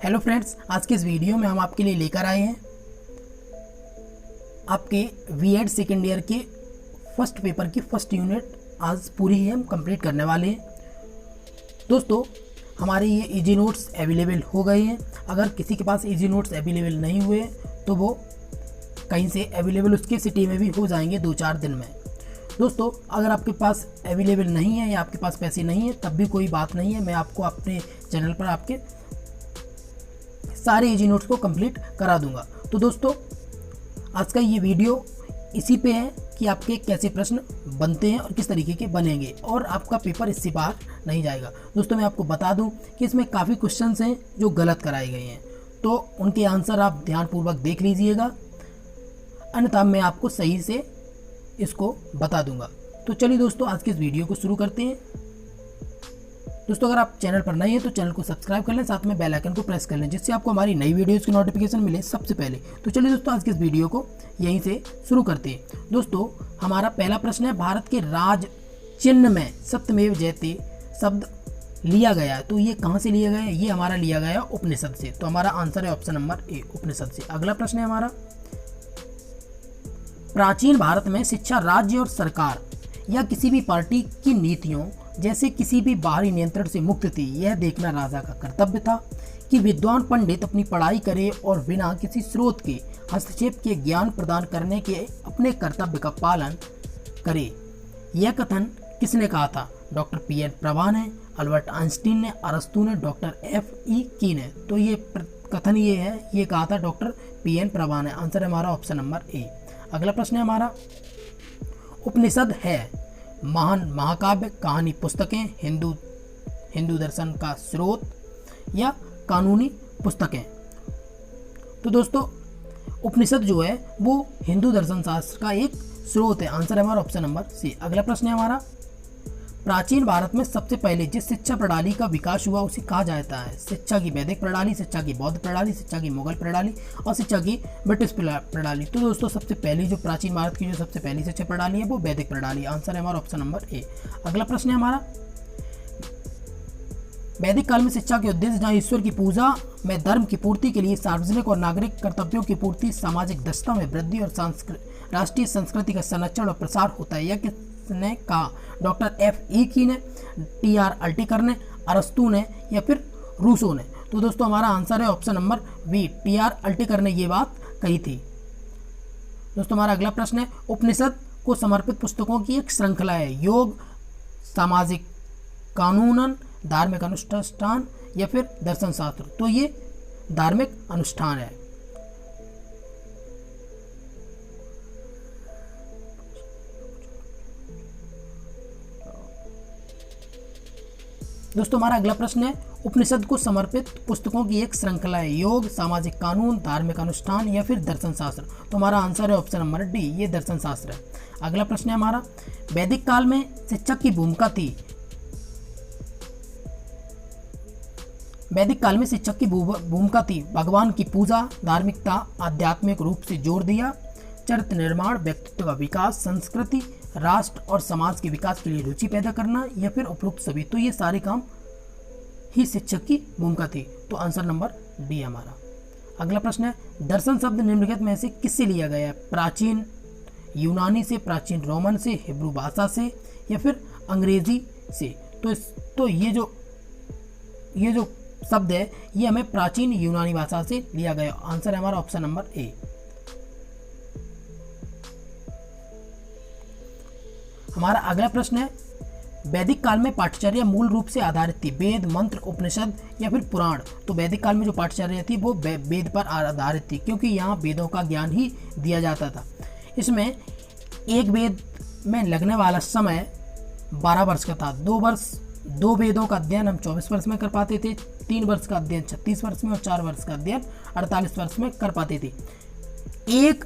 Hello friends, आज के इस वीडियो में हम आपके लिए लेकर आए हैं आपके बीएड सेकेंड ईयर के फर्स्ट पेपर की फर्स्ट यूनिट। आज पूरी ही हम कंप्लीट करने वाले हैं। दोस्तों, हमारे ये इजी नोट्स अवेलेबल हो गए हैं। अगर किसी के पास इजी नोट्स अवेलेबल नहीं हुए तो वो कहीं से अवेलेबल उसके सिटी में भी हो जाएंगे 2-4 दिन में। दोस्तों, अगर आपके पास अवेलेबल नहीं है या आपके पास पैसे नहीं है तब भी कोई बात नहीं है, मैं आपको अपने चैनल पर आपके सारे इजी नोट्स को कंप्लीट करा दूंगा। तो दोस्तों, आज का ये वीडियो इसी पे है कि आपके कैसे प्रश्न बनते हैं और किस तरीके के बनेंगे और आपका पेपर इससे बाहर नहीं जाएगा। दोस्तों, मैं आपको बता दूं कि इसमें काफ़ी क्वेश्चंस हैं जो गलत कराए गए हैं, तो उनके आंसर आप ध्यानपूर्वक देख लीजिएगा, अन्यथा मैं आपको सही से इसको बता दूंगा। तो चलिए दोस्तों, आज के इस वीडियो को शुरू करते हैं। दोस्तों, अगर आप चैनल पर नए हैं तो चैनल को सब्सक्राइब कर लें, साथ में बेल आइकन को प्रेस कर लें, जिससे आपको हमारी नई वीडियोज़ की नोटिफिकेशन मिले सबसे पहले। तो चलिए दोस्तों, आज के इस वीडियो को यहीं से शुरू करते हैं। दोस्तों, हमारा पहला प्रश्न है, भारत के राज चिन्ह में सत्यमेव जयते शब्द लिया गया है, तो ये कहाँ से लिया गया है? ये हमारा लिया गया है उपनिषद से। तो हमारा आंसर है ऑप्शन नंबर ए, उपनिषद से। अगला प्रश्न है हमारा, प्राचीन भारत में शिक्षा राज्य और सरकार या किसी भी पार्टी की नीतियों जैसे किसी भी बाहरी नियंत्रण से मुक्त थी। यह देखना राजा का कर्तव्य था कि विद्वान पंडित अपनी पढ़ाई करे और बिना किसी स्रोत के हस्तक्षेप के ज्ञान प्रदान करने के अपने कर्तव्य का पालन करे। यह कथन किसने कहा था? Doctor PN. प्रभा ने, अल्बर्ट आइंस्टीन ने, अरस्तू ने, डॉक्टर F.E. की ने। तो ये कथन ये है, ये कहा था डॉक्टर पी.एन. प्रभा ने। आंसर है हमारा ऑप्शन नंबर ए। अगला प्रश्न है हमारा, उपनिषद है महान महाकाव्य, कहानी, पुस्तकें, हिंदू दर्शन का स्रोत या कानूनी पुस्तकें? तो दोस्तों, उपनिषद जो है वो हिंदू दर्शन शास्त्र का एक स्रोत है। आंसर है हमारा ऑप्शन नंबर सी। अगला प्रश्न है हमारा, प्राचीन भारत में सबसे पहले जिस शिक्षा प्रणाली का विकास हुआ उसे कहा जाता है? शिक्षा की वैदिक प्रणाली, शिक्षा की बौद्ध प्रणाली, शिक्षा की मुगल प्रणाली और शिक्षा की ब्रिटिश प्रणाली? तो दोस्तों, सबसे पहली जो प्राचीन भारत की जो सबसे पहली शिक्षा प्रणाली है वो वैदिक प्रणाली। आंसर है हमारा ऑप्शन नंबर ए। अगला प्रश्न है हमारा, वैदिक काल में शिक्षा के उद्देश्य जहाँ ईश्वर की पूजा में धर्म की पूर्ति के लिए सार्वजनिक और नागरिक कर्तव्यों की पूर्ति, सामाजिक दक्षता में वृद्धि और राष्ट्रीय संस्कृति का संरक्षण और प्रसार होता है। यह किसने कहा? Doctor F.E. की ने, T.R. अल्टिकर ने, अरस्तू ने या फिर रूसो ने? तो दोस्तों, हमारा आंसर है ऑप्शन नंबर बी, T.R. अल्टिकर ने ये बात कही थी। दोस्तों, हमारा अगला प्रश्न है, उपनिषद को समर्पित पुस्तकों की एक श्रृंखला है। योग, सामाजिक कानूनन, धार्मिक अनुष्ठान या फिर दर्शन शास्त्र? तो ये धार्मिक अनुष्ठान है। दोस्तों, हमारा अगला प्रश्न है, उपनिषद को समर्पित पुस्तकों की एक श्रृंखला है। योग, सामाजिक कानून, धार्मिक अनुष्ठान या फिर दर्शन शास्त्र? तो हमारा आंसर है ऑप्शन नंबर डी, ये दर्शन शास्त्र है। अगला प्रश्न है हमारा, वैदिक काल में शिक्षक की भूमिका थी। वैदिक काल में शिक्षक की भूमिका थी भगवान की पूजा, धार्मिकता, आध्यात्मिक रूप से जोड़ दिया, चरित्र निर्माण, व्यक्तित्व का विकास, संस्कृति, राष्ट्र और समाज के विकास के लिए रुचि पैदा करना या फिर उपरोक्त सभी? तो ये सारे काम ही शिक्षक की भूमिका थी। तो आंसर नंबर डी हमारा। अगला प्रश्न है, दर्शन शब्द निम्नलिखित में से किससे लिया गया है? प्राचीन यूनानी से, प्राचीन रोमन से, हिब्रू भाषा से या फिर अंग्रेजी से? तो ये जो शब्द है ये हमें प्राचीन यूनानी भाषा से लिया गया। आंसर है हमारा ऑप्शन नंबर ए। हमारा अगला प्रश्न है, वैदिक काल में पाठ्यचर्या मूल रूप से आधारित थी। वेद, मंत्र, उपनिषद या फिर पुराण? तो वैदिक काल में जो पाठ्यचर्या थी वो वेद पर आधारित थी, क्योंकि यहाँ वेदों का ज्ञान ही दिया जाता था। इसमें एक वेद में लगने वाला समय 12 वर्ष का था। 2 वेदों का अध्ययन हम 24 वर्ष में कर पाते थे, 3 वर्ष का अध्ययन 36 वर्ष में और 4 वर्ष का अध्ययन 48 वर्ष में कर पाते थे। एक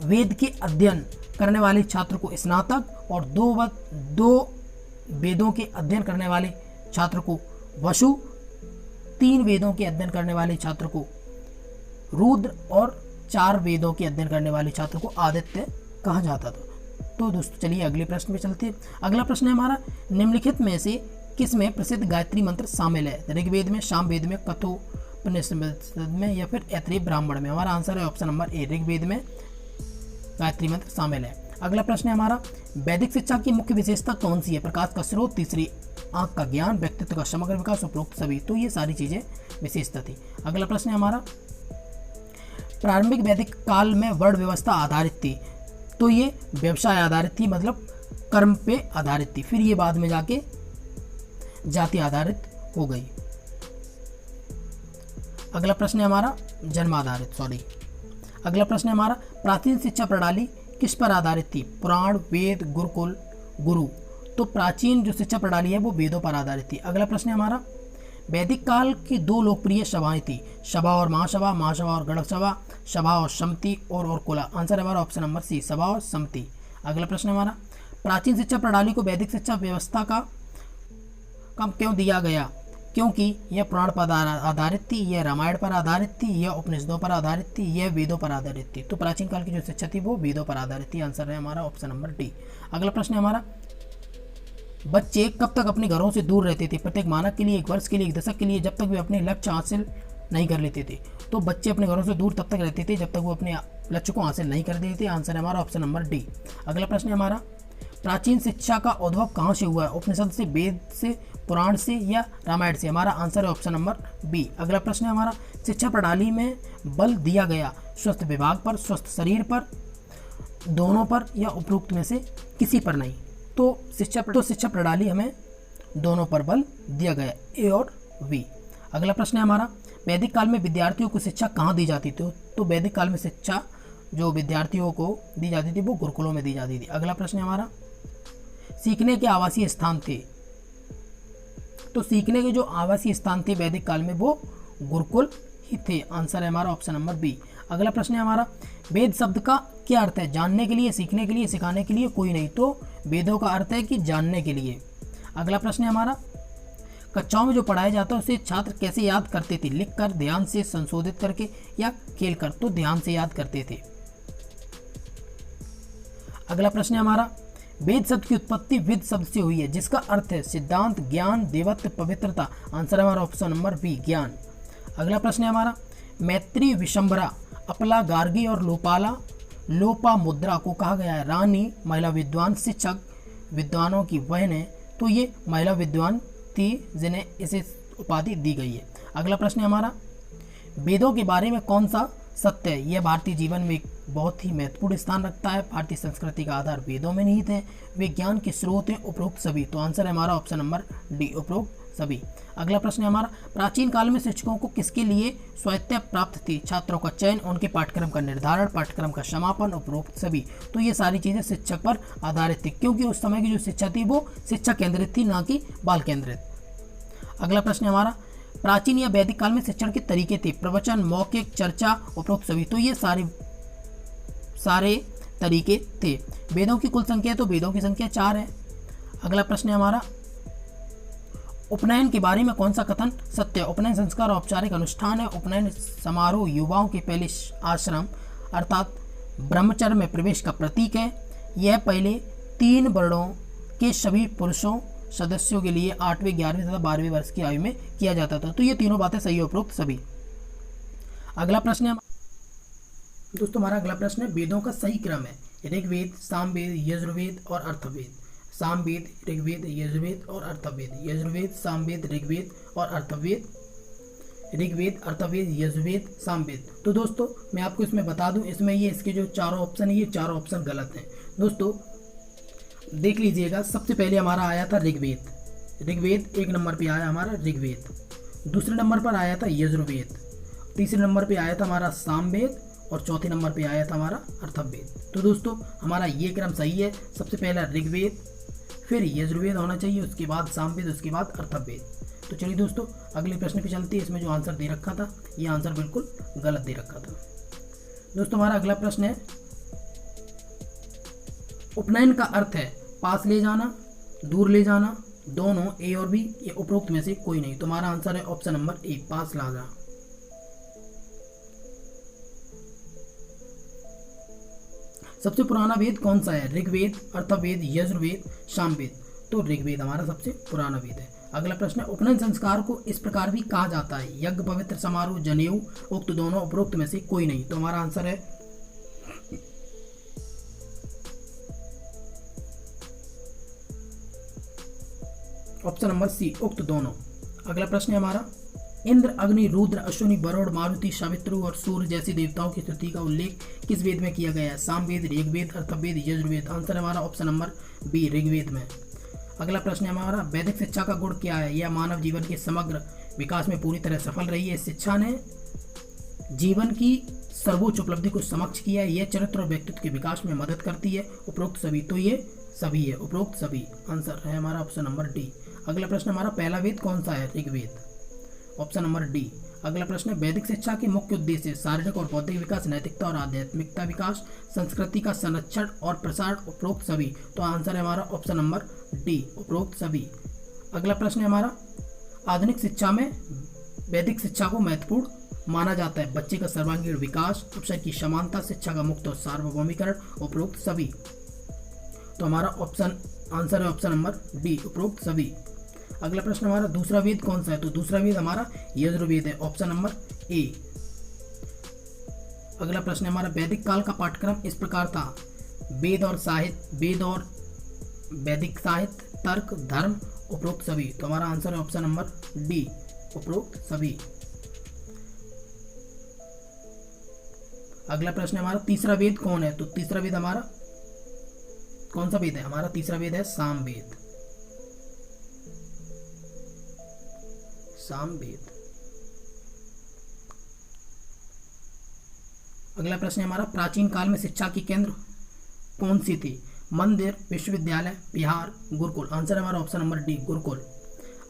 वेद के अध्ययन करने वाले छात्र को स्नातक और 2 वेदों के अध्ययन करने वाले छात्र को वसु, 3 वेदों के अध्ययन करने वाले छात्र को रुद्र और 4 वेदों के अध्ययन करने वाले छात्र को आदित्य कहा जाता था। तो दोस्तों, चलिए अगले प्रश्न पे चलते हैं। अगला प्रश्न है हमारा, निम्नलिखित में से किस में प्रसिद्ध गायत्री मंत्र शामिल है? ऋग्वेद में, सामवेद में, उपनिषद में या फिर ऐतरेय ब्राह्मण में? हमारा आंसर है ऑप्शन नंबर ए, ऋग्वेद में गायत्री मंत्र शामिल है। अगला प्रश्न है हमारा, वैदिक शिक्षा की मुख्य विशेषता कौन सी है? प्रकाश का स्रोत, तीसरी आंख का ज्ञान, व्यक्तित्व का समग्र विकास, उपरोक्त सभी। तो ये सारी चीजें विशेषता थी। अगला प्रश्न है हमारा, प्रारंभिक वैदिक काल में वर्ण व्यवस्था आधारित थी, तो ये व्यवसाय आधारित थी, मतलब कर्म पे आधारित थी। फिर ये बाद में जाके जाति आधारित हो गई। अगला प्रश्न है हमारा, जन्म आधारित, सॉरी। अगला प्रश्न है हमारा, प्राचीन शिक्षा प्रणाली किस पर आधारित थी? पुराण, वेद, गुरुकुल, गुरु। तो प्राचीन जो शिक्षा प्रणाली है वो वेदों पर आधारित थी। अगला प्रश्न है हमारा, वैदिक काल की दो लोकप्रिय सभाएं थी, सभा और महासभा, महासभा और गणक सभा, सभा और सम्मति और कुला। आंसर है हमारा ऑप्शन नंबर सी, सभा और सम्मति। अगला प्रश्न है हमारा, प्राचीन शिक्षा प्रणाली को वैदिक शिक्षा व्यवस्था का कम क्यों दिया गया? क्योंकि यह पुराण पर आधारित थी, यह रामायण पर आधारित थी, यह उपनिषदों पर आधारित थी, यह वेदों पर आधारित थी। तो प्राचीन काल की जो शिक्षा थी वो वेदों पर आधारित थी। आंसर है हमारा ऑप्शन नंबर डी। अगला प्रश्न है हमारा, बच्चे कब तक अपने घरों से दूर रहते थे? प्रत्येक मानक के लिए, एक वर्ष के लिए, एक दशक के लिए, जब तक वे अपने लक्ष्य हासिल नहीं कर लेते थे। तो बच्चे अपने घरों से दूर तब तक रहते थे जब तक वो अपने लक्ष्य को हासिल नहीं कर देते थे। आंसर है हमारा ऑप्शन नंबर डी। अगला प्रश्न है हमारा, प्राचीन शिक्षा का उद्भव कहाँ से हुआ है? उपनिषद से, वेद से, पुराण से या रामायण से? हमारा आंसर है ऑप्शन नंबर बी। अगला प्रश्न है हमारा, शिक्षा प्रणाली में बल दिया गया स्वस्थ विभाग पर, स्वस्थ शरीर पर, दोनों पर या उपरोक्त में से किसी पर नहीं? तो शिक्षा प्रणाली हमें दोनों पर बल दिया गया, ए और बी। अगला प्रश्न है हमारा, वैदिक काल में विद्यार्थियों को शिक्षा कहाँ दी जाती थी? तो वैदिक काल में शिक्षा जो विद्यार्थियों को दी जाती थी वो गुरुकुलों में दी जाती थी। अगला प्रश्न है हमारा, सीखने के आवासीय स्थान थे, तो सीखने के जो आवासीय स्थान थे वैदिक काल में वो गुरुकुल ही थे। आंसर है हमारा ऑप्शन नंबर बी। अगला प्रश्न है हमारा, वेद शब्द का क्या अर्थ है? जानने के लिए, सीखने के लिए, सिखाने के लिए? कोई नहीं। तो वेदों का अर्थ है कि जानने के लिए। अगला प्रश्न है हमारा, कक्षाओं में जो पढ़ाया जाता है उसे छात्र कैसे याद करते थे? लिख कर, ध्यान से, संशोधित करके या खेल कर? तो ध्यान से याद करते थे। अगला प्रश्न है हमारा, वेद शब्द की उत्पत्ति विद शब्द से हुई है जिसका अर्थ है सिद्धांत, ज्ञान, देवत्व, पवित्रता। आंसर है हमारा ऑप्शन नंबर बी, ज्ञान। अगला प्रश्न है हमारा, मैत्री, विशंबरा, अपला, गार्गी और लोपामुद्रा को कहा गया है रानी, महिला विद्वान, शिक्षक, विद्वानों की बहन है। तो ये महिला विद्वान थी जिन्हें इसे उपाधि दी गई है। अगला प्रश्न है हमारा, वेदों के बारे में कौन सा सत्य है? यह भारतीय जीवन में एक बहुत ही महत्वपूर्ण स्थान रखता है। भारतीय संस्कृति का आधार वेदों में निहित है। वे ज्ञान के स्रोत हैं, उपरोक्त सभी। तो आंसर है हमारा ऑप्शन नंबर डी, उपरोक्त सभी। अगला प्रश्न है हमारा, प्राचीन काल में शिक्षकों को किसके लिए स्वायत्तता प्राप्त थी? छात्रों का चयन, उनके पाठ्यक्रम का निर्धारण, पाठ्यक्रम का समापन, उपरोक्त सभी। तो ये सारी चीजें शिक्षक पर आधारित थी, क्योंकि उस समय की जो शिक्षा थी वो शिक्षा केंद्रित थी, ना कि बाल केंद्रित। अगला प्रश्न है हमारा, प्राचीन या वैदिक काल में शिक्षण के तरीके थे? प्रवचन, मौखिक, चर्चा, उपरोक्त सभी। तो ये सारे तरीके थे। वेदों की कुल संख्या, तो वेदों की संख्या 4 है। अगला प्रश्न है हमारा, उपनयन के बारे में कौन सा कथन सत्य है? उपनयन संस्कार औपचारिक अनुष्ठान है। उपनयन समारोह युवाओं के पहले आश्रम अर्थात ब्रह्मचर्य में प्रवेश का प्रतीक है। यह पहले 3 वर्णों के सभी पुरुषों सदस्यों के लिए 8वें, 11वें तथा 12वें वर्ष की आयु में किया जाता था। तो ये तीनों बातें सही, उपरोक्त सभी। अगला प्रश्न है दोस्तों, हमारा अगला प्रश्न है, वेदों का सही क्रम है? ऋग्वेद, सामवेद, यजुर्वेद और अर्थवेद। सामवेद, ऋग्वेद, यजुर्वेद और अर्थवेद। यजुर्वेद, सामवेद, ऋग्वेद और अर्थवेद। ऋग्वेद, अर्थवेद, यजुर्वेद, सामवेद। तो दोस्तों मैं आपको इसमें बता दूं, इसमें ये इसके जो चारों ऑप्शन है ये चारों ऑप्शन गलत हैं। दोस्तों देख लीजिएगा, सबसे पहले हमारा आया था ऋग्वेद। ऋग्वेद 1 नंबर पे आया हमारा ऋग्वेद। दूसरे नंबर पर आया था यजुर्वेद। तीसरे नंबर पे आया था हमारा सामवेद और चौथे नंबर पे आया था हमारा अर्थवेद। तो दोस्तों हमारा ये क्रम सही है। सबसे पहला ऋग्वेद, फिर यजुर्वेद होना चाहिए, उसके बाद सामवेद, उसके बाद अर्थवेद। तो चलिए दोस्तों अगले प्रश्न पे चलते हैं। इसमें जो आंसर दे रखा था ये आंसर बिल्कुल गलत दे रखा था। दोस्तों हमारा अगला प्रश्न है, उपनयन का अर्थ है पास ले जाना, दूर ले जाना, दोनों, ए और बी, ये उपरोक्त में से कोई नहीं। तो हमारा आंसर है ऑप्शन नंबर ए, पास लाना। सबसे पुराना वेद कौन सा है? ऋग्वेद, अर्थवेद, यजुर्वेद, सामवेद। तो ऋग्वेद हमारा सबसे पुराना वेद है। अगला प्रश्न है, उपनयन संस्कार को इस प्रकार भी कहा जाता है, यज्ञ, पवित्र समारोह, जनेऊ, उक्त दोनों, उपरोक्त में से कोई नहीं। तो हमारा आंसर है ऑप्शन नंबर सी, उक्त दोनों। अगला प्रश्न है हमारा, इंद्र, अग्नि, रुद्र, अश्विनी, वरुण, मारुति, सावित्री और सूर्य जैसे देवताओं की स्तुति का उल्लेख किस वेद में किया गया है? सामवेद, ऋग्वेद, अथर्ववेद, यजुर्वेद। आंसर है हमारा ऑप्शन नंबर बी, ऋग्वेद में। अगला प्रश्न है हमारा, वैदिक शिक्षा का गुण क्या है? यह मानव जीवन के समग्र विकास में पूरी तरह सफल रही है। इस शिक्षा ने जीवन की सर्वोच्च उपलब्धि को समक्ष किया है। यह चरित्र और व्यक्तित्व के विकास में मदद करती है। उपरोक्त सभी, तो ये सभी है, उपरोक्त सभी। आंसर है हमारा ऑप्शन नंबर डी। अगला प्रश्न हमारा, पहला वेद कौन सा है? Rigveda, option number D. अगला प्रश्न है, वैदिक शिक्षा के मुख्य उद्देश्य शारीरिक और बौद्धिक विकास, नैतिकता और आध्यात्मिकता विकास, संस्कृति का संरक्षण और प्रसार, उपरोक्त सभी। तो आंसर है हमारा ऑप्शन नंबर डी, उपरोक्त सभी। अगला प्रश्न है हमारा, आधुनिक शिक्षा में वैदिक शिक्षा को महत्वपूर्ण माना जाता है। बच्चे का सर्वांगीण विकास, अवसर की समानता, शिक्षा का मुक्त और सार्वभौमिकरण, उपरोक्त सभी। तो हमारा ऑप्शन आंसर है ऑप्शन नंबर डी, उपरोक्त सभी। अगला प्रश्न हमारा, दूसरा वेद कौन सा है? तो दूसरा वेद हमारा यजुर्वेद है, ऑप्शन नंबर ए। अगला प्रश्न हमारा, वैदिक काल का पाठ्यक्रम इस प्रकार था, वेद और वैदिक साहित्य, तर्क, धर्म, उपरोक्त सभी। तो हमारा आंसर है ऑप्शन नंबर डी, उपरोक्त सभी। अगला प्रश्न हमारा, तीसरा वेद कौन है? तो तीसरा वेद हमारा कौन सा वेद है? हमारा तीसरा वेद है सामवेद, सामवेद। अगला प्रश्न है हमारा, प्राचीन काल में शिक्षा की केंद्र कौन सी थी? मंदिर, विश्वविद्यालय, बिहार, गुरुकुल। आंसर है हमारा ऑप्शन नंबर डी, गुरुकुल।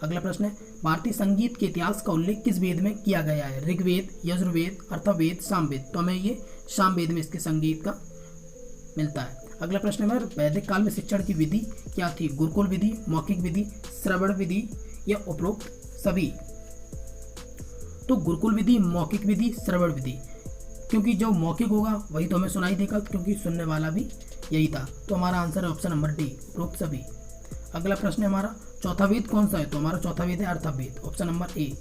अगला प्रश्न है, भारतीय संगीत के इतिहास का उल्लेख किस वेद में किया गया है? ऋग्वेद, यजुर्वेद, अथर्ववेद, सामवेद। तो हमें ये सामवेद में इसके संगीत का मिलता है। अगला प्रश्न है, वैदिक काल में शिक्षण की विधि क्या थी? गुरुकुल विधि, मौखिक विधि, श्रवण विधि या उपरोक्त सभी? तो गुरुकुल विधि, मौखिक विधि, श्रवण विधि, क्योंकि जो मौखिक होगा वही तो हमें सुनाई देगा, क्योंकि सुनने वाला भी यही था। तो हमारा आंसर है ऑप्शन नंबर डी, उपरोक्त सभी। अगला प्रश्न है हमारा, चौथा वेद कौन सा है? तो हमारा चौथा वेद है अथर्ववेद, ऑप्शन नंबर ए।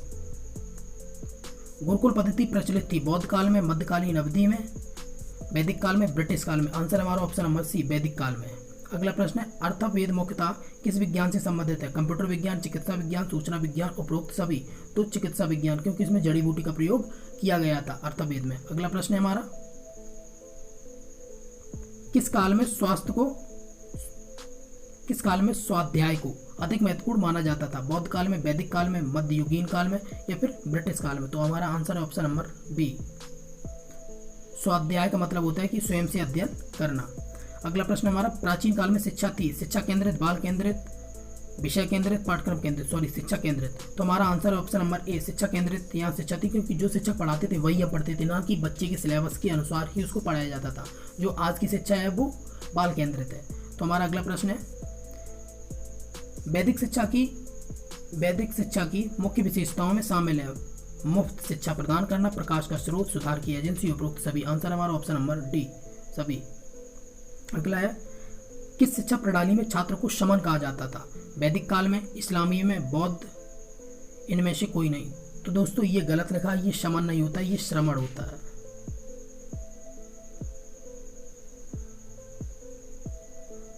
गुरुकुल पद्धति प्रचलित थी बौद्ध काल में, मध्यकालीन अवधि में, वैदिक काल में, ब्रिटिश काल में। आंसर हमारा ऑप्शन नंबर सी, वैदिक काल में। अगला प्रश्न है, अथर्ववेद मुख्यतः किस विज्ञान से संबंधित है? कंप्यूटर विज्ञान, चिकित्सा विज्ञान, सूचना विज्ञान, उपरोक्त सभी। तो चिकित्सा विज्ञान, क्योंकि इसमें जड़ी बूटी का प्रयोग किया गया था अथर्ववेद में। अगला प्रश्न है हमारा, किस काल में स्वाध्याय को अधिक महत्वपूर्ण माना जाता था? बौद्ध काल में, वैदिक काल में, मध्ययुगीन काल में या फिर ब्रिटिश काल में? तो हमारा आंसर है ऑप्शन नंबर बी। स्वाध्याय का मतलब होता है कि स्वयं से अध्ययन करना। अगला प्रश्न हमारा, प्राचीन काल में शिक्षा थी शिक्षा केंद्रित, बाल केंद्रित, विषय केंद्रित, पाठ्यक्रम केंद्रित, शिक्षा केंद्रित। तो हमारा आंसर है ऑप्शन नंबर ए, शिक्षा केंद्रित। यहाँ शिक्षा थी क्योंकि जो शिक्षक पढ़ाते थे वही हम पढ़ते थे, ना कि बच्चे के सिलेबस के अनुसार ही उसको पढ़ाया जाता था। जो आज की शिक्षा है वो बाल केंद्रित है। तो हमारा अगला प्रश्न है, वैदिक शिक्षा की मुख्य विशेषताओं में शामिल है मुफ्त शिक्षा प्रदान करना, प्रकाश का स्रोत, सुधार की एजेंसी, उपरोक्त सभी। आंसर हमारा ऑप्शन नंबर डी, सभी। अगला है, किस शिक्षा प्रणाली में छात्र को शमन कहा जाता था? वैदिक काल में, इस्लामी में, बौद्ध, इनमें से कोई नहीं। तो दोस्तों ये गलत लिखा, ये शमन नहीं होता, ये श्रमण होता है।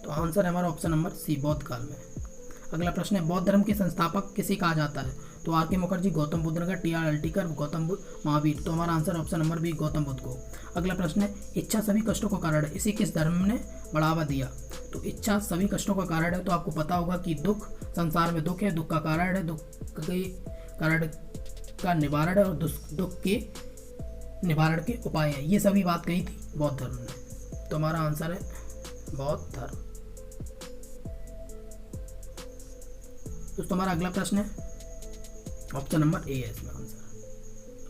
तो आंसर है हमारा ऑप्शन नंबर सी, बौद्ध काल में। अगला प्रश्न है, बौद्ध धर्म के संस्थापक किसे कहा जाता है? तो R K Mukherjee, Gautam Buddh Nagar, T R Altekar, Gautam Buddha, Mahavir. तो हमारा answer option number B, Gautam Buddha को। अगला प्रश्न है, इच्छा सभी कष्टों का कारण है, इसे किस धर्म ने बढ़ावा दिया? तो इच्छा सभी कष्टों का कारण है, तो आपको पता होगा कि दुख, संसार में दुख है, दुख का कारण है, दुख के कारण का निवारण है और दुख के निवारण के उपाय हैं। ये सभी बात कही थी बौद्ध धर्म ने। तो हमारा आंसर है बौद्ध धर्म। दोस्तों हमारा अगला प्रश्न है, ऑप्शन नंबर ए है इसमें आंसर,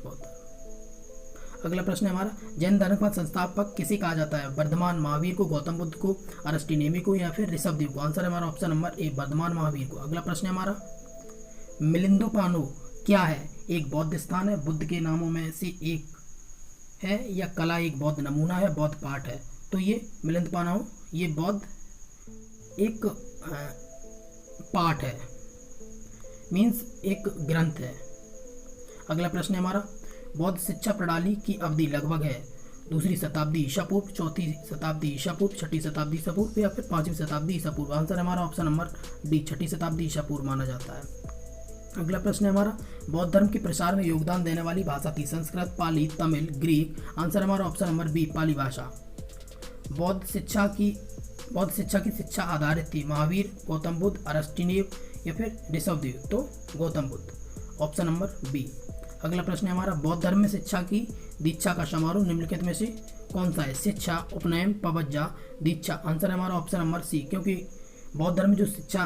बौद्ध धर्म। अगला प्रश्न है हमारा, जैन धर्म का संस्थापक किसे कहा जाता है? वर्धमान महावीर को, गौतम बुद्ध को, अरस्टिनेमी को या फिर ऋषभदेव को? आंसर है हमारा option number A, Vardhaman Mahavir को। अगला प्रश्न है हमारा, मिलिंदोपानो क्या है? एक बौद्ध स्थान है, बुद्ध के नामों में से एक है, या कला एक बौद्ध नमूना है, बौद्ध पाठ है? तो ये मिलिंदोपानो ये बौद्ध एक पाठ है। मीन्स एक ग्रंथ है। अगला प्रश्न है हमारा, बौद्ध शिक्षा प्रणाली की अवधि लगभग है 2री शताब्दी ईसा पूर्व, 4ठी शताब्दी ईसा पूर्व, 6ठी शताब्दी ईसा पूर्व या फिर 5वीं शताब्दी ईसा पूर्व। आंसर हमारा ऑप्शन नंबर डी 6ठी शताब्दी ईसा पूर्व माना जाता है। अगला प्रश्न है हमारा, बौद्ध धर्म के प्रसार में योगदान देने वाली भाषा थी संस्कृत, पाली, तमिल, ग्रीक। आंसर हमारा ऑप्शन नंबर बी पाली भाषा। बौद्ध शिक्षा की शिक्षा आधारित थी महावीर, गौतम बुद्ध, अरस्टिनेव या फिर ऋषभदेव। तो Gautam Buddha, option number B. अगला प्रश्न है हमारा, बौद्ध धर्म में शिक्षा की दीक्षा का समारोह निम्नलिखित में से कौन सा है? शिक्षा, उपनयन, पवज्जा, दीक्षा। आंसर है हमारा ऑप्शन नंबर सी, क्योंकि बौद्ध धर्म में जो शिक्षा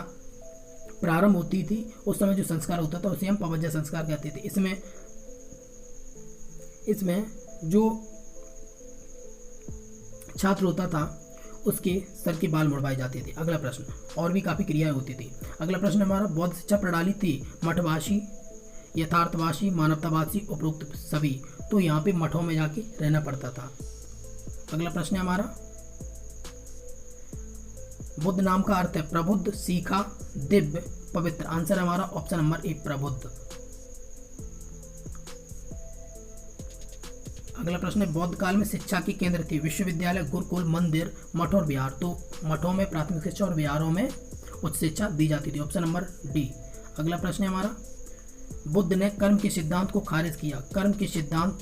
प्रारंभ होती थी उस समय जो संस्कार होता था उसे हम पवज्जा संस्कार कहते थे। इसमें जो छात्र होता था उसके सर के बाल मुड़वाए जाते थे। अगला प्रश्न, और भी काफ़ी क्रियाएं होती थी। अगला प्रश्न हमारा, बौद्ध शिक्षा प्रणाली थी मठवासी, यथार्थवासी, मानवतावासी, उपरोक्त सभी। तो यहाँ पे मठों में जाके रहना पड़ता था। अगला प्रश्न है हमारा, बुद्ध नाम का अर्थ है प्रबुद्ध, सीखा, दिव्य, पवित्र। आंसर है हमारा ऑप्शन नंबर ए प्रबुद्ध। अगला प्रश्न है, बौद्ध काल में शिक्षा के केंद्र थे विश्वविद्यालय, गुरुकुल, मंदिर, मठ और विहार। तो मठों में प्राथमिक शिक्षा और विहारों में उच्च शिक्षा दी जाती थी। Option number D. अगला प्रश्न है हमारा, बुद्ध ने कर्म के सिद्धांत को खारिज किया। कर्म के सिद्धांत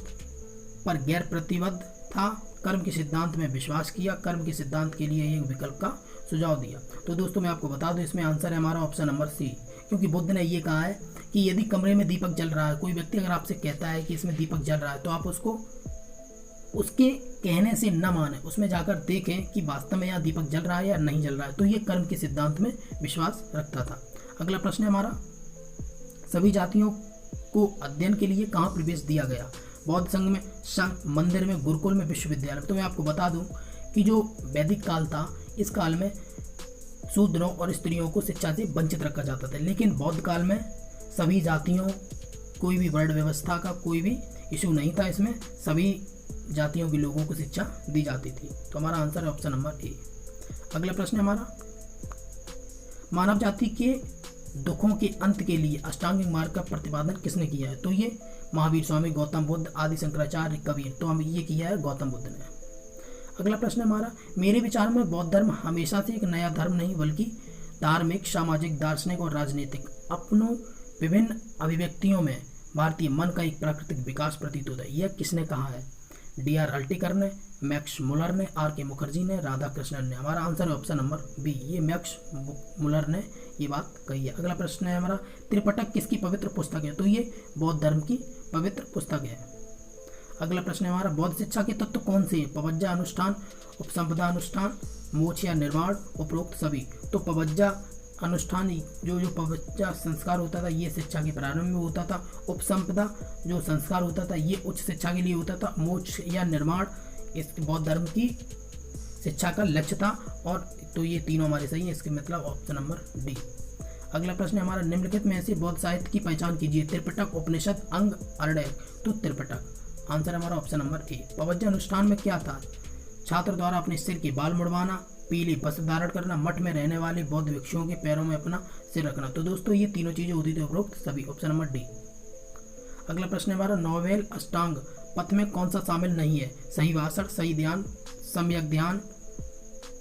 पर गैर प्रतिबद्ध था, कर्म के सिद्धांत में विश्वास किया, कर्म के सिद्धांत के लिए एक विकल्प का सुझाव दिया। तो दोस्तों मैं आपको बता दूं, इसमें आंसर है हमारा ऑप्शन नंबर सी, क्योंकि बुद्ध ने ये कहा है कि यदि कमरे में दीपक जल रहा है, कोई व्यक्ति अगर आपसे कहता है कि इसमें दीपक जल रहा है, तो आप उसको उसके कहने से न माने, उसमें जाकर देखें कि वास्तव में यहाँ दीपक जल रहा है या नहीं जल रहा है। तो ये कर्म के सिद्धांत में विश्वास रखता था। अगला प्रश्न है हमारा, सभी जातियों को अध्ययन के लिए कहाँ प्रवेश दिया गया? बौद्ध संघ में, संघ, मंदिर में, गुरुकुल में, विश्वविद्यालय। तो मैं आपको बता दूं कि जो वैदिक काल था, इस काल में शूद्रों और स्त्रियों को शिक्षा से वंचित रखा जाता था, लेकिन बौद्ध काल में सभी जातियों, कोई भी वर्ण व्यवस्था का कोई भी इशू नहीं था, इसमें सभी जातियों के लोगों को शिक्षा दी जाती थी। तो हमारा आंसर है ऑप्शन नंबर ए। अगला प्रश्न है हमारा, मानव जाति के दुखों के अंत के लिए अष्टांगिक मार्ग का प्रतिपादन किसने किया है? तो ये महावीर स्वामी, गौतम बुद्ध, आदि शंकराचार्य, कबीर। तो हम ये किया है गौतम बुद्ध ने। अगला प्रश्न हमारा, मेरे विचार में बौद्ध धर्म हमेशा से एक नया धर्म नहीं बल्कि धार्मिक, सामाजिक, दार्शनिक और राजनीतिक अपनों विभिन्न अभिव्यक्तियों में भारतीय मन का एक प्राकृतिक विकास प्रतीत होता है। यह किसने कहा है? डी.आर. अल्टिकर ने, मैक्स मुलर ने, आर.के. मुखर्जी ने, राधा कृष्णन ने। हमारा आंसर है ऑप्शन नंबर बी, ये मैक्स मुलर ने ये बात कही है। अगला प्रश्न है हमारा, त्रिपिटक किसकी पवित्र पुस्तक है? तो ये बौद्ध धर्म की पवित्र पुस्तक है। अगला प्रश्न है हमारा, बौद्ध शिक्षा के तत्व कौन से हैं? पवज्जा अनुष्ठान, उपसंपदा अनुष्ठान, मोक्ष या निर्वाण, उपरोक्त सभी। तो पवज्जा अनुष्ठान, जो पवज्जा संस्कार होता था ये शिक्षा के प्रारंभ में होता था। उपसंपदा जो संस्कार होता था ये उच्च शिक्षा के लिए होता था। मोक्ष या निर्वाण इस बौद्ध धर्म की शिक्षा का लक्ष्य था। और तो ये तीनों हमारे सही है, इसके मतलब ऑप्शन नंबर डी। अगला प्रश्न है हमारा, निम्नलिखित में से बौद्ध साहित्य की पहचान कीजिए। त्रिपिटक, उपनिषद, अंग, अरण्यक। तो त्रिपिटक, आंसर हमारा ऑप्शन नंबर ए। पवज्जा अनुष्ठान में क्या था? छात्र द्वारा अपने सिर के बाल मुड़वाना, पीले वस्त्र धारण करना, मठ में रहने वाले बौद्ध भिक्षुओं के पैरों में अपना सिर रखना। तो दोस्तों ये तीनों चीजें होती थी उपरोक्त सभी, ऑप्शन नंबर डी। अगला प्रश्न है हमारा, नौवें अष्टांग पथ में कौन सा शामिल नहीं है? सही भाषण, सही ध्यान, सम्यक ध्यान,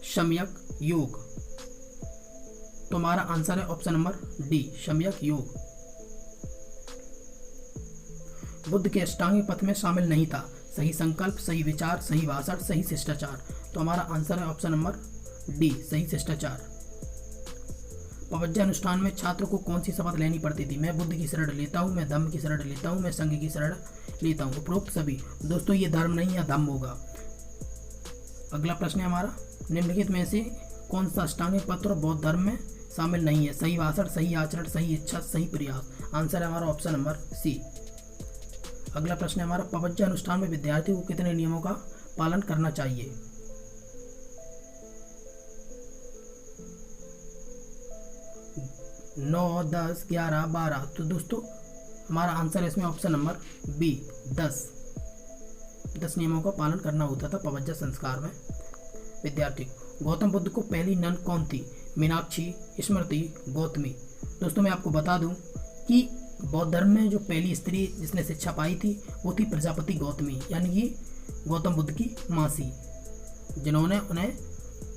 सम्यक योग। तो हमारा आंसर है ऑप्शन नंबर डी, सम्यक योग। बुद्ध के अष्टांगिक पथ में शामिल नहीं था सही संकल्प, सही विचार, सही भाषण, सही शिष्टाचार। तो हमारा आंसर है ऑप्शन नंबर डी, सही शिष्टाचार। पवज्जा अनुष्ठान में छात्र को कौन सी शपथ लेनी पड़ती थी? मैं बुद्ध की शरण लेता हूँ, मैं धम्म की शरण लेता हूँ, मैं संघ की शरण लेता हूँ। उपरोक्त सभी। दोस्तों ये धर्म नहीं या धम्म होगा। अगला प्रश्न है हमारा, निम्नलिखित में से कौन सा अष्टांगिक पत्र बौद्ध धर्म में शामिल नहीं है? सही भाषण, सही आचरण, सही इच्छा, सही प्रयास। आंसर है हमारा ऑप्शन नंबर सी। अगला प्रश्न है हमारा, पवज्जा अनुष्ठान में विद्यार्थी को कितने नियमों का पालन करना चाहिए? 9, 10, 11, 12। तो दोस्तों हमारा आंसर है इसमें ऑप्शन नंबर बी, 10 नियमों का पालन करना होता था पवज्जा संस्कार में विद्यार्थी को। गौतम बुद्ध को पहली नन कौन थी? मीनाक्षी, स्मृति, गौतमी। दोस्तों मैं आपको बता दूं कि बौद्ध धर्म में जो पहली स्त्री जिसने शिक्षा पाई थी वो थी प्रजापति गौतमी, यानी कि गौतम बुद्ध की मासी, जिन्होंने उन्हें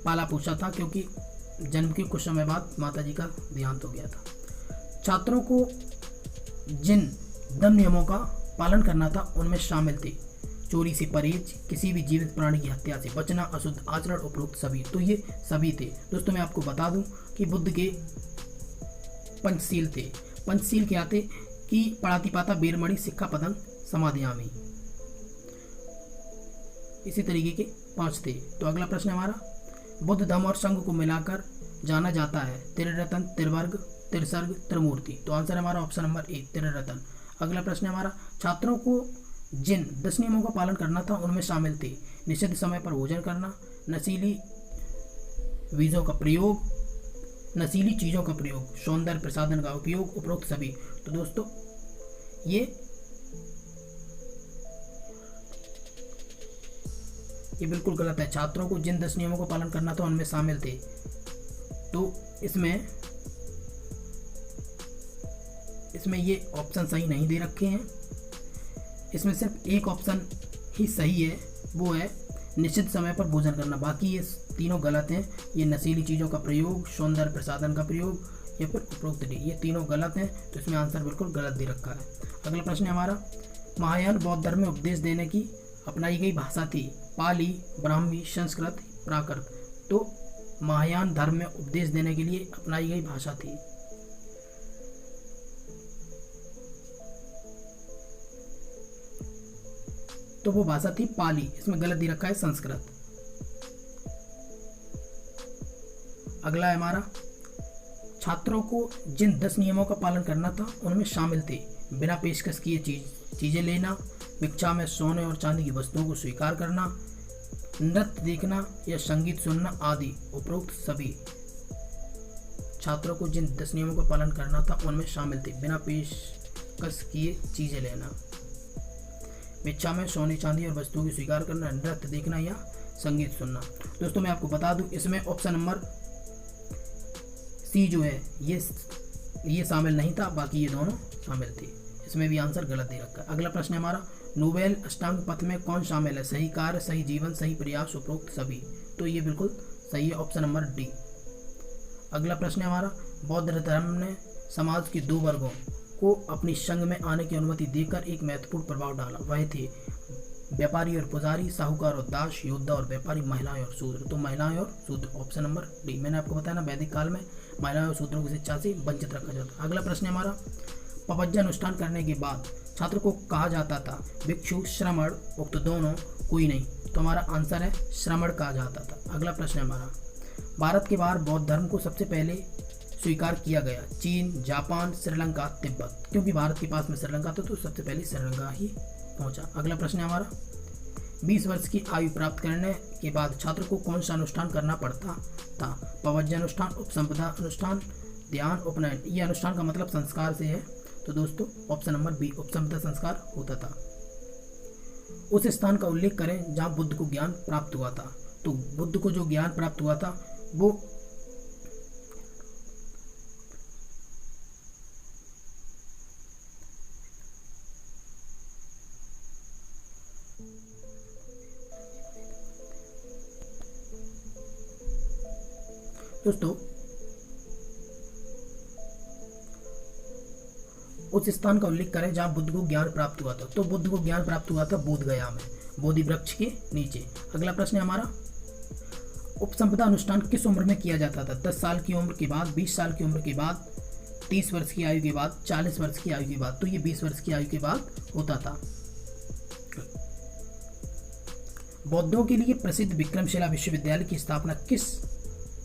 पाला पोसा था, क्योंकि जन्म के कुछ समय बाद माता जी का देहांत हो गया था। छात्रों को जिन दम नियमों का पालन करना था उनमें शामिल थे चोरी से परहेज, किसी भी जीवित प्राणी की हत्या से बचना, अशुद्ध आचरण, उपरोक्त सभी। तो ये सभी थे। दोस्तों मैं आपको बता दूं कि बुद्ध के पंचशील थे। पंचशील क्या थे कि पाणातिपाता, बेरमणि, सिक्खा, पदम, समाधियामी, इसी तरीके के 5 थे। तो अगला प्रश्न हमारा, बुद्ध धम्म और संघ को मिलाकर जाना जाता है त्रिरत्न, त्रिवर्ग, त्रिसर्ग, त्रिमूर्ति। तो आंसर हमारा ऑप्शन नंबर ए, त्रिरत्न। अगला प्रश्न हमारा, छात्रों को जिन 10 नियमों का पालन करना था उनमें शामिल थे निश्चित समय पर भोजन करना, नशीली चीज़ों का प्रयोग, सौंदर्य प्रसाधन का उपयोग, उपरोक्त सभी। तो दोस्तों ये बिल्कुल गलत है। छात्रों को जिन 10 नियमों का पालन करना था उनमें शामिल थे। तो इसमें ये ऑप्शन सही नहीं दे रखे हैं। इसमें सिर्फ एक ऑप्शन ही सही है, वो है निश्चित समय पर भोजन करना। बाकी ये तीनों गलत हैं। ये नशीली चीज़ों का प्रयोग, सौंदर्य प्रसाधन का प्रयोग या फिर उपरोक्त डी, ये तीनों गलत हैं। तो इसमें आंसर बिल्कुल गलत दे रखा है। अगला प्रश्न है हमारा, महायान बौद्ध धर्म में उपदेश देने की अपनाई गई भाषा थी पाली, ब्राह्मी, संस्कृत, प्राकृत। तो महायान धर्म में उपदेश देने के लिए अपनाई गई भाषा थी, तो वो भाषा थी पाली। इसमें गलत दे रखा है संस्कृत। अगला है हमारा, छात्रों को जिन 10 नियमों का पालन करना था उनमें शामिल थे बिना पेशकश किए चीजें लेना, भिक्षा में सोने और चांदी की वस्तुओं को स्वीकार करना, नृत्य देखना या संगीत सुनना आदि, उपरोक्त सभी। छात्रों को जिन 10 नियमों का पालन करना था उनमें शामिल थे बिना पेशकश किए चीजें लेना, भिक्षा में सोने चांदी और वस्तुओं की स्वीकार करना, नृत्य देखना या संगीत सुनना। दोस्तों मैं आपको बता दूं इसमें ऑप्शन नंबर सी जो है ये शामिल नहीं था, बाकी ये दोनों शामिल थे। इसमें भी आंसर गलत दे रखा है। अगला प्रश्न है हमारा, नोबेल अष्टांग पथ में कौन शामिल है? सही कार्य, सही जीवन, सही प्रयास, उपरोक्त सभी। तो ये बिल्कुल सही है, ऑप्शन नंबर डी। अगला प्रश्न है हमारा, बौद्ध धर्म ने समाज के 2 वर्गों को अपनी संघ में आने की अनुमति देकर एक महत्वपूर्ण प्रभाव डाला। वह थे व्यापारी और पुजारी, साहूकार और दास, योद्धा और व्यापारी, महिलाएं और शूद्र। तो महिलाएं और शूद्र, ऑप्शन नंबर डी। मैंने आपको बताया ना, वैदिक काल में महिलाएं और शूद्रों की शिक्षा से वंचित रखा जाता। अगला प्रश्न है हमारा, पवज्ज अनुष्ठान करने के बाद छात्र को कहा जाता था भिक्षु, श्रमण, उक्त दोनों, कोई नहीं। तो हमारा आंसर है श्रमण कहा जाता था। अगला प्रश्न है हमारा, भारत के बाहर बौद्ध धर्म को सबसे पहले स्वीकार किया गया? चीन, जापान, श्रीलंका, तिब्बत। क्योंकि भारत के पास में श्रीलंका था तो सबसे पहले श्रीलंका ही पहुंचा। अगला प्रश्न है हमारा, 20 वर्ष की आयु प्राप्त करने के बाद छात्र को कौन सा अनुष्ठान करना पड़ता था? पवज्ज अनुष्ठान, उपसंपदा अनुष्ठान, ध्यान, उपनयन। ये अनुष्ठान का मतलब संस्कार से है। तो दोस्तों ऑप्शन नंबर बी, उपसंपदा संस्कार होता था। उस स्थान का उल्लेख करें जहाँ बुद्ध को ज्ञान प्राप्त हुआ था। तो बुद्ध को जो ज्ञान प्राप्त हुआ था वो दोस्तों उस स्थान का उल्लेख करें जहां बुद्ध को ज्ञान प्राप्त हुआ था। तो बुद्ध को ज्ञान प्राप्त हुआ था बोध गया में, बोधि वृक्ष के नीचे। अगला प्रश्न है हमारा, उपसंपदा अनुष्ठान किस उम्र में किया जाता था? 10 साल की उम्र के बाद, 20 साल की उम्र के बाद, 30 वर्ष की आयु के बाद, 40 वर्ष की आयु के बाद। तो ये 20 वर्ष की आयु के बाद होता था। बौद्धों के लिए प्रसिद्ध विक्रमशिला विश्वविद्यालय की स्थापना किस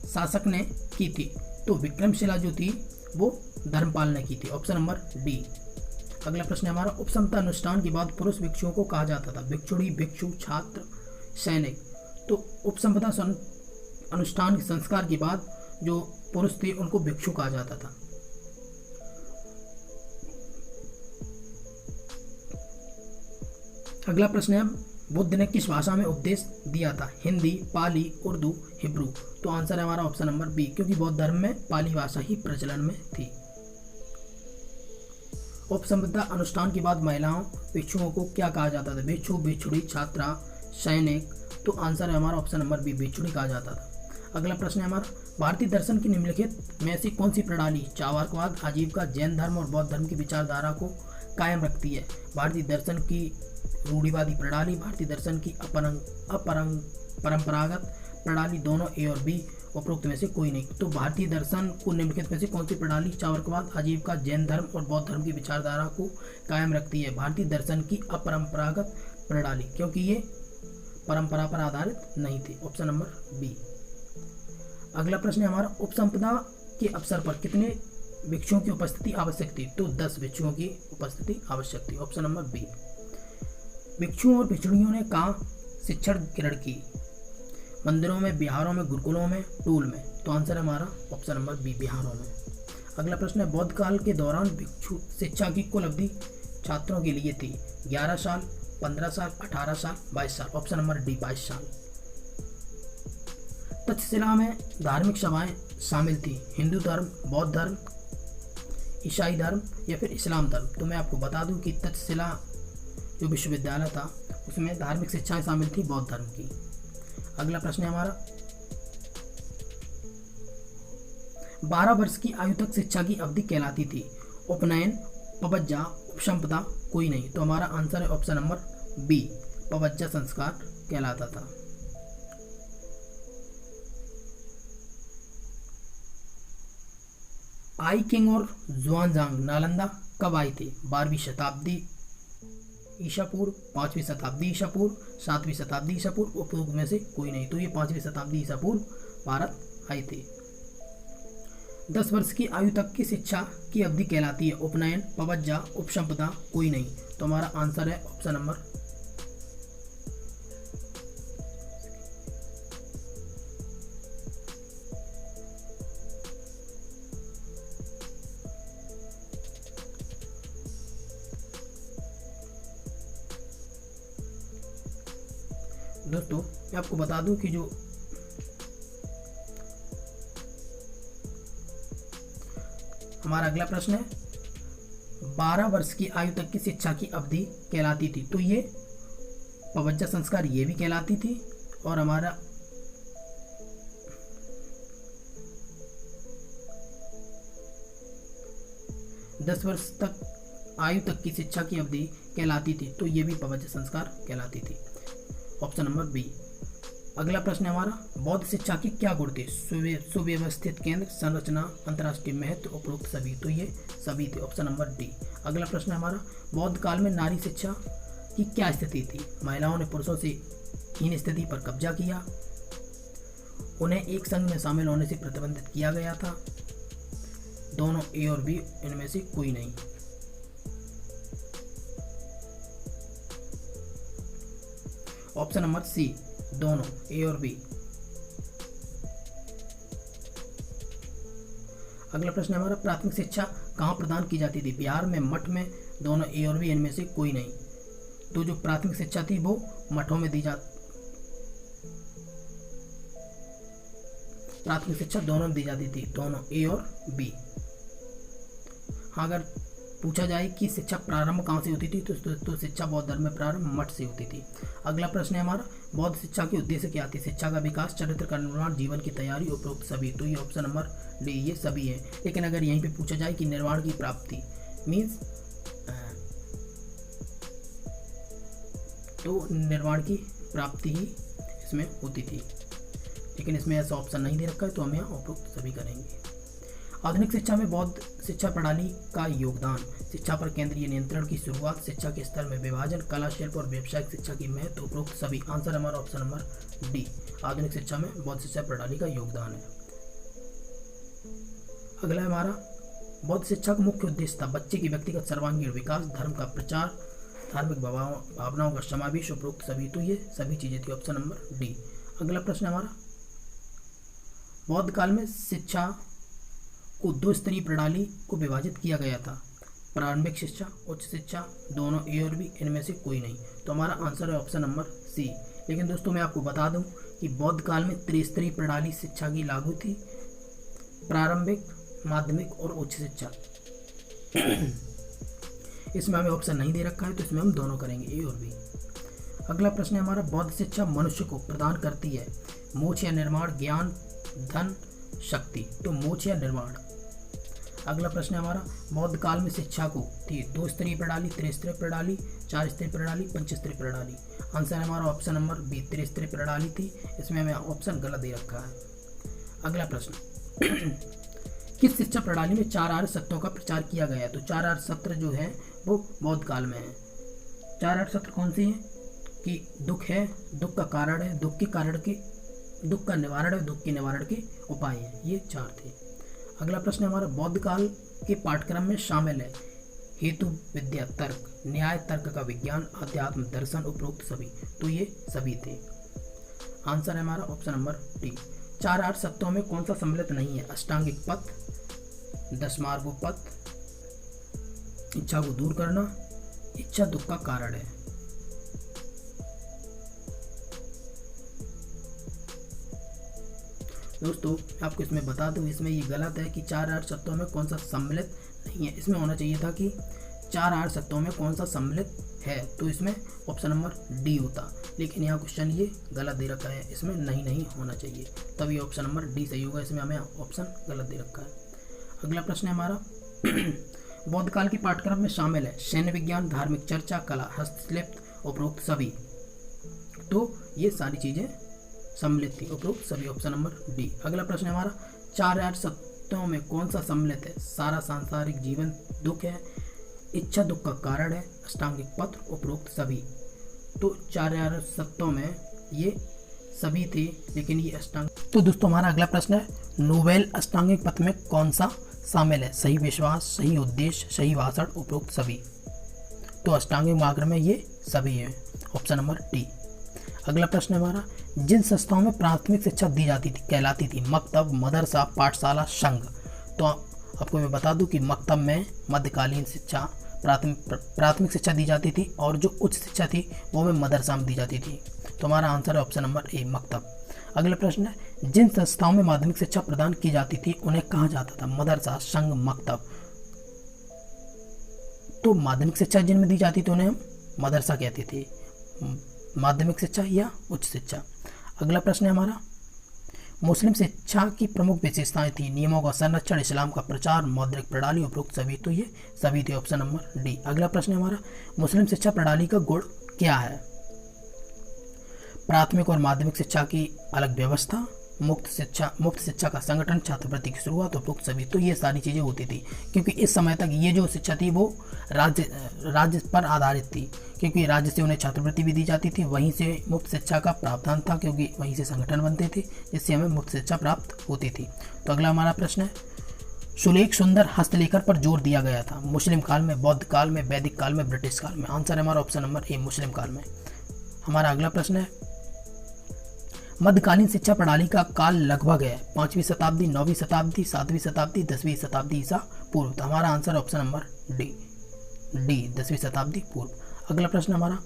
शासक ने की थी? तो विक्रमशिला जो थी वो धर्मपाल ने की थी, ऑप्शन नंबर डी। अगला प्रश्न है हमारा, उपसंपदा अनुष्ठान के बाद पुरुष भिक्षुओं को कहा जाता था भिक्षुणी, भिक्षु, छात्र, सैनिक। तो उपसंपदा अनुष्ठान संस्कार के बाद जो पुरुष थे उनको भिक्षु कहा जाता था। अगला प्रश्न है, बुद्ध ने किस भाषा में उपदेश दिया था? हिंदी, पाली, उर्दू, हिब्रू। तो आंसर है हमारा ऑप्शन नंबर बी, क्योंकि बौद्ध धर्म में पाली भाषा ही प्रचलन में थी। उपसंपदा अनुष्ठान के बाद महिलाओं भिक्षुओं को क्या कहा जाता था? भिक्षु, भिक्षुणी, छात्रा, सैनिक। तो आंसर है हमारा ऑप्शन नंबर बी, भिक्षुणी कहा जाता था। अगला प्रश्न है हमारा, भारतीय दर्शन की निम्नलिखित में से कौन सी प्रणाली चार्वाकवाद, आजीविका, जैन धर्म और बौद्ध धर्म की विचारधारा को कायम रखती है? भारतीय दर्शन की रूढ़िवादी प्रणाली, भारतीय दर्शन की परंपरागत प्रणाली, दोनों ए और बी, उपरोक्त में से कोई नहीं। तो भारतीय दर्शन को निम्नलिखित में से कौन सी प्रणाली चार्वाकवाद, आजीविका, जैन धर्म और बौद्ध धर्म की विचारधारा को कायम रखती है? भारतीय दर्शन की अपरंपरागत प्रणाली, क्योंकि ये परंपरा पर आधारित नहीं थे। Option number B. अगला प्रश्न है हमारा, उपसंपदा के अवसर पर कितने भिक्षुओं की उपस्थिति आवश्यक थी? तो 10 भिक्षुओं की उपस्थिति आवश्यक थी। Option number B. भिक्षुओं और भिक्षुणियों ने कहाँ शिक्षण ग्रहण की? मंदिरों में, बिहारों में, गुरुकुलों में, टूल में। तो आंसर है हमारा ऑप्शन नंबर बी, बिहारों में। अगला प्रश्न है, बौद्ध काल के दौरान भिक्षु शिक्षा की कुल अवधि छात्रों के लिए थी? 11 साल, 15 साल, 18 साल, 22 साल। ऑप्शन नंबर डी, 22 साल। तक्षशिला में धार्मिक सभाएं शामिल थी? हिंदू धर्म, बौद्ध धर्म, ईसाई धर्म या फिर इस्लाम धर्म। तो मैं आपको बता दूं कि तक्षशिला जो विश्वविद्यालय था उसमें धार्मिक शिक्षाएं शामिल थी बौद्ध धर्म की। अगला प्रश्न है हमारा, 12 वर्ष की आयु तक शिक्षा की अवधि कहलाती थी? उपनयन, पवज्जा, उपसंपदा, कोई नहीं। तो हमारा आंसर है ऑप्शन नंबर बी, पवज्जा संस्कार कहलाता था। आई किंग और जुआनजांग नालंदा कब आए थे? 12वीं शताब्दी ईसा पूर्व, 5वीं शताब्दी ईसा पूर्व, 7वीं शताब्दी ईसा पूर्व, उपरोक्त में से कोई नहीं। तो ये 5वीं शताब्दी ईसा पूर्व भारत आए थे। 10 वर्ष की आयु तक की शिक्षा की अवधि कहलाती है? उपनयन, पवज्जा, उपसंपदा, कोई नहीं। तो हमारा आंसर है ऑप्शन नंबर दोस्तों मैं आपको बता दूं कि जो हमारा अगला प्रश्न है, 12 वर्ष की आयु तक की शिक्षा की अवधि कहलाती थी? तो ये पवज्जा संस्कार ये भी कहलाती थी। और हमारा दस वर्ष तक आयु तक की शिक्षा की अवधि कहलाती थी, तो ये भी पवज्जा संस्कार कहलाती थी। Option number B. अगला प्रश्न है हमारा, बौद्ध शिक्षा की क्या गुण थे? सुव्यवस्थित केंद्र, संरचना, अंतर्राष्ट्रीय महत्व, उपरोक्त सभी। तो ये सभी थे। Option number D. अगला प्रश्न है हमारा, बौद्ध काल में नारी शिक्षा की क्या स्थिति थी? महिलाओं ने पुरुषों से हीन स्थिति पर कब्जा किया, उन्हें एक संघ में शामिल होने से प्रतिबंधित किया गया था, दोनों ए और बी, इनमें से कोई नहीं। ऑप्शन नंबर सी, दोनों ए और बी। अगला प्रश्न है हमारा, प्राथमिक शिक्षा कहाँ प्रदान की जाती थी? बिहार में, मठ में, दोनों ए और बी, इनमें से कोई नहीं। तो जो प्राथमिक शिक्षा थी वो मठों में दी जाती, प्राथमिक शिक्षा दोनों में दी जाती थी, दोनों ए और बी। हाँ, अगर पूछा जाए कि शिक्षा प्रारंभ कहाँ से होती थी तो शिक्षा बौद्ध धर्म में प्रारंभ मठ से होती थी। अगला प्रश्न है हमारा, बौद्ध शिक्षा के उद्देश्य क्या थे? शिक्षा का विकास, चरित्र का निर्माण, जीवन की तैयारी, उपरोक्त सभी। तो ये ऑप्शन नंबर डी, ये सभी है। लेकिन अगर यहीं पे पूछा जाए कि निर्माण की प्राप्ति मीन्स, तो निर्माण की प्राप्ति ही इसमें होती थी, लेकिन इसमें ऐसा ऑप्शन नहीं दे रखा है, तो हम यहाँ उपरोक्त सभी करेंगे। आधुनिक शिक्षा में बौद्ध शिक्षा प्रणाली का योगदान, शिक्षा पर केंद्रीय नियंत्रण की शुरुआत, शिक्षा के स्तर में विभाजन, कला, शिल्प और व्यावसायिक शिक्षा की महत्व, उपरोक्त सभी। आंसर हमारा ऑप्शन नंबर डी, आधुनिक शिक्षा में बौद्ध शिक्षा प्रणाली का योगदान है। अगला है हमारा, बौद्ध शिक्षा का मुख्य उद्देश्य था बच्चे की व्यक्तिगत सर्वांगीण विकास, धर्म का प्रचार, धार्मिक भावनाओं का समावेश, उपरोक्त सभी। तो ये सभी चीजें थी। Option number D. अगला प्रश्न हमारा, बौद्ध काल में शिक्षा को 2 स्तरीय प्रणाली को विभाजित किया गया था? प्रारंभिक शिक्षा, उच्च शिक्षा, दोनों ए और बी, इनमें से कोई नहीं। तो हमारा आंसर है ऑप्शन नंबर सी। लेकिन दोस्तों मैं आपको बता दूं कि बौद्ध काल में त्रिस्तरीय प्रणाली शिक्षा की लागू थी, प्रारंभिक, माध्यमिक और उच्च शिक्षा। इसमें हमें ऑप्शन नहीं दे रखा है, तो इसमें हम दोनों करेंगे, ए और बी। अगला प्रश्न है हमारा, बौद्ध शिक्षा मनुष्य को प्रदान करती है मोक्ष या निर्माण, ज्ञान, धन, शक्ति। तो मोक्ष या निर्माण। अगला प्रश्न है हमारा, बौद्ध काल में शिक्षा को थी 2 स्तरीय प्रणाली, त्रिस्तरीय प्रणाली, 4 स्तरीय प्रणाली, 5 स्तरीय प्रणाली। आंसर है हमारा ऑप्शन नंबर बी, त्रिस्तरीय प्रणाली थी। इसमें हमें ऑप्शन गलत दे रखा है। अगला प्रश्न, किस शिक्षा प्रणाली में 4 आर्य सत्यों का प्रचार किया गया? तो 4 आर्य सत्य जो है वो बौद्ध काल में है। 4 आर्य सत्य कौन से हैं? कि दुख है, दुख का कारण है, दुख का निवारण है, दुख के निवारण के उपाय हैं, ये 4 थे। अगला प्रश्न हमारा, बौद्ध काल के पाठ्यक्रम में शामिल है हेतु विद्या, तर्क, न्याय, तर्क का विज्ञान, अध्यात्म, दर्शन, उपरोक्त सभी। तो ये सभी थे। आंसर है हमारा ऑप्शन नंबर डी। 4 आर्य सत्यों में कौन सा सम्मिलित नहीं है? अष्टांगिक पथ, 10 मार्गों पथ, इच्छा को दूर करना, इच्छा दुख का कारण है। दोस्तों आपको इसमें बता दूं, इसमें ये गलत है कि 4 आर्य सत्यों में कौन सा सम्मिलित नहीं है। इसमें होना चाहिए था कि 4 आर्य सत्यों में कौन सा सम्मिलित है, तो इसमें ऑप्शन नंबर डी होता। लेकिन यहाँ क्वेश्चन ये गलत दे रखा है, इसमें नहीं होना चाहिए, तब ये ऑप्शन नंबर डी सही होगा। इसमें हमें ऑप्शन गलत दे रखा है। अगला प्रश्न है हमारा, बौद्ध काल के पाठ्यक्रम में शामिल है सैन्य विज्ञान, धार्मिक चर्चा, कला, हस्तशिल्प, उपरोक्त सभी। तो ये सारी चीज़ें सम्मिलित थी, उपरोक्त सभी, ऑप्शन नंबर डी। अगला प्रश्न है हमारा, 4 आर्य सत्यों में कौन सा सम्मिलित है? सारा सांसारिक जीवन दुख है, इच्छा दुख का कारण है, अष्टांगिक पथ, उपरोक्त सभी। तो 4 आर्य सत्यों में ये सभी थे, लेकिन ये अष्टांग। तो दोस्तों हमारा अगला प्रश्न है, नोबेल अष्टांगिक पथ में कौन सा शामिल है? सही विश्वास, सही उद्देश्य, सही भाषण, उपरोक्त सभी। तो अष्टांगिक मार्ग में ये सभी है, ऑप्शन नंबर डी। अगला प्रश्न है हमारा, जिन संस्थाओं में प्राथमिक शिक्षा दी जाती थी कहलाती थी मकतब, मदरसा, पाठशाला, संघ। तो आपको मैं बता दूं कि मकतब में मध्यकालीन शिक्षा, प्राथमिक शिक्षा दी जाती थी, और जो उच्च शिक्षा थी वो में मदरसा में दी जाती थी। तो हमारा आंसर है ऑप्शन नंबर ए, मकतब। अगला प्रश्न है, जिन संस्थाओं में माध्यमिक शिक्षा प्रदान की जाती थी उन्हें कहा जाता था? मदरसा, संघ, मकतब। तो माध्यमिक शिक्षा जिनमें दी जाती थी उन्हें हम मदरसा कहते थे, माध्यमिक शिक्षा या उच्च शिक्षा। अगला प्रश्न है हमारा, मुस्लिम शिक्षा की प्रमुख विशेषताएं थी? नियमों का संरक्षण, इस्लाम का प्रचार, मौद्रिक प्रणाली, उपरोक्त सभी। तो ये सभी थे, ऑप्शन नंबर डी। अगला प्रश्न है हमारा, मुस्लिम शिक्षा प्रणाली का गुण क्या है? प्राथमिक और माध्यमिक शिक्षा की अलग व्यवस्था, मुक्त शिक्षा का संगठन, छात्रवृत्ति की शुरुआत, उपरोक्त सभी। तो ये सारी चीज़ें होती थी, क्योंकि इस समय तक ये जो शिक्षा थी वो राज्य पर आधारित थी, क्योंकि राज्य से उन्हें छात्रवृत्ति भी दी जाती थी, वहीं से मुक्त शिक्षा का प्रावधान था, क्योंकि वहीं से संगठन बनते थे जिससे हमें मुक्त शिक्षा प्राप्त होती थी। तो अगला हमारा प्रश्न है, सुलेख सुंदर हस्तलेखन पर जोर दिया गया था? मुस्लिम काल में, बौद्ध काल में, वैदिक काल में, ब्रिटिश काल में। आंसर है हमारा ऑप्शन नंबर ए, मुस्लिम काल में। हमारा अगला प्रश्न है, मध्यकालीन शिक्षा प्रणाली का काल लगभग है 5वीं शताब्दी, 9वीं शताब्दी, 7वीं शताब्दी, 10वीं शताब्दी ईसा पूर्व। तो हमारा आंसर ऑप्शन नंबर डी, 10वीं शताब्दी पूर्व। अगला प्रश्न हमारा,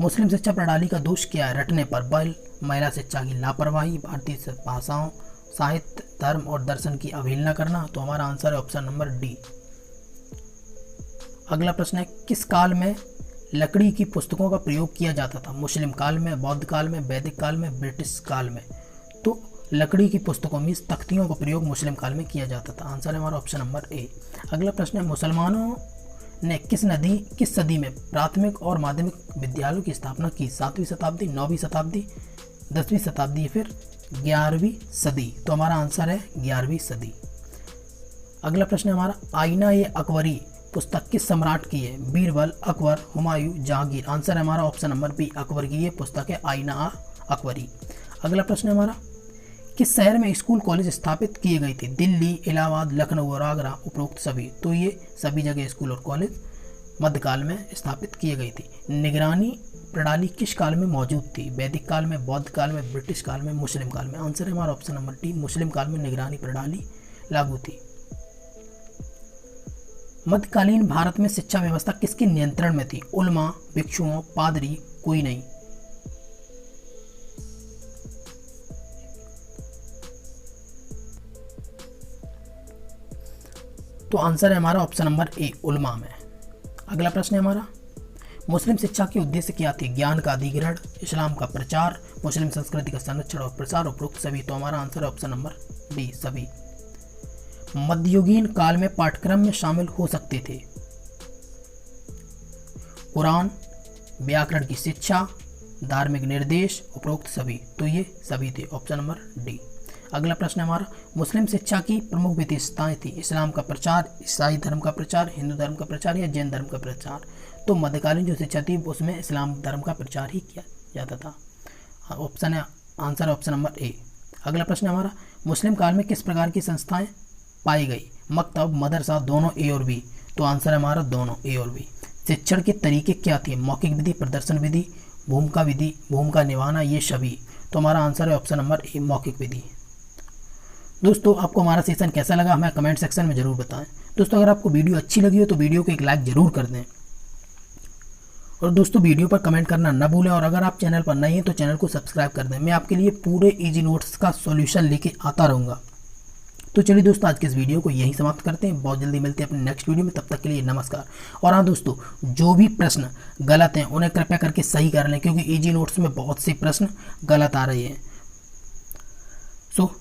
मुस्लिम शिक्षा प्रणाली का दोष क्या है? रटने पर बल, महिला शिक्षा की लापरवाही, भारतीय भाषाओं, साहित्य, धर्म और दर्शन की अवहेलना करना। तो हमारा आंसर है ऑप्शन नंबर डी। अगला प्रश्न है, किस काल में लकड़ी की पुस्तकों का प्रयोग किया जाता था? मुस्लिम काल में, बौद्ध काल में, वैदिक काल में, ब्रिटिश काल में। तो लकड़ी की पुस्तकों में तख्तियों का प्रयोग मुस्लिम काल में किया जाता था। आंसर है हमारा ऑप्शन नंबर ए। अगला प्रश्न है, मुसलमानों ने किस सदी में प्राथमिक और माध्यमिक विद्यालयों की स्थापना की? 7वीं शताब्दी, 9वीं शताब्दी, 10वीं शताब्दी या फिर 11वीं सदी। तो हमारा आंसर है 11वीं सदी। अगला प्रश्न है हमारा, आईना ये अकबरी पुस्तक किस सम्राट की है? बीरबल, अकबर, हुमायूं, जहांगीर। आंसर है हमारा ऑप्शन नंबर बी, अकबर की ये पुस्तक है आईना अकबरी। अगला प्रश्न है हमारा, किस शहर में स्कूल कॉलेज स्थापित किए गए थे? दिल्ली, इलाहाबाद, लखनऊ और आगरा, उपरोक्त सभी। तो ये सभी जगह स्कूल और कॉलेज मध्यकाल में स्थापित किए गई थी। निगरानी प्रणाली किस काल में मौजूद थी? वैदिक काल में, बौद्ध काल में, ब्रिटिश काल में, मुस्लिम काल में। आंसर है हमारा ऑप्शन नंबर डी, मुस्लिम काल में निगरानी प्रणाली लागू थी। मध्यकालीन भारत में शिक्षा व्यवस्था किसके नियंत्रण में थी? उलमा, भिक्षुओं, पादरी, कोई नहीं। तो आंसर है हमारा ऑप्शन नंबर ए, उलमा में। अगला प्रश्न है हमारा, मुस्लिम शिक्षा के उद्देश्य क्या थे? ज्ञान का अधिग्रहण, इस्लाम का प्रचार, मुस्लिम संस्कृति का संरक्षण और प्रसार, उपरोक्त सभी। तो हमारा आंसर है ऑप्शन नंबर डी, सभी। मध्ययुगीन काल में पाठ्यक्रम में शामिल हो सकते थे कुरान, व्याकरण की शिक्षा, धार्मिक निर्देश, उपरोक्त सभी। तो ये सभी थे, ऑप्शन नंबर डी। अगला प्रश्न हमारा, मुस्लिम शिक्षा की प्रमुख विशेषताएं थी? इस्लाम का प्रचार, ईसाई धर्म का प्रचार, हिंदू धर्म का प्रचार या जैन धर्म का प्रचार? तो मध्यकालीन जो शिक्षा थी उसमें इस्लाम धर्म का प्रचार ही किया जाता था। ऑप्शन है, आंसर ऑप्शन नंबर ए। अगला प्रश्न हमारा, मुस्लिम काल में किस प्रकार की संस्थाएं पाई गई? मकतब, मदरसा, दोनों ए और बी? तो आंसर है हमारा दोनों ए और बी। शिक्षण के तरीके क्या थे? मौखिक विधि, प्रदर्शन विधि, भूमिका विधि, भूमिका निभाना, ये सभी। तो हमारा आंसर है ऑप्शन नंबर ए, मौखिक विधि। दोस्तों आपको हमारा सेशन कैसा लगा हमें कमेंट सेक्शन में जरूर बताएं। दोस्तों अगर आपको वीडियो अच्छी लगी हो तो वीडियो को एक लाइक जरूर कर दें, और दोस्तों वीडियो पर कमेंट करना न भूलें, और अगर आप चैनल पर नए हैं तो चैनल को सब्सक्राइब कर दें। मैं आपके लिए पूरे इजी नोट्स का सॉल्यूशन लेके आता रहूँगा। तो चलिए दोस्तों आज के इस वीडियो को यहीं समाप्त करते हैं, बहुत जल्दी मिलते हैं अपने नेक्स्ट वीडियो में, तब तक के लिए नमस्कार। और हाँ दोस्तों, जो भी प्रश्न गलत हैं उन्हें कृपया करके सही कर लें, क्योंकि इजी नोट्स में बहुत से प्रश्न गलत आ रहे हैं। सो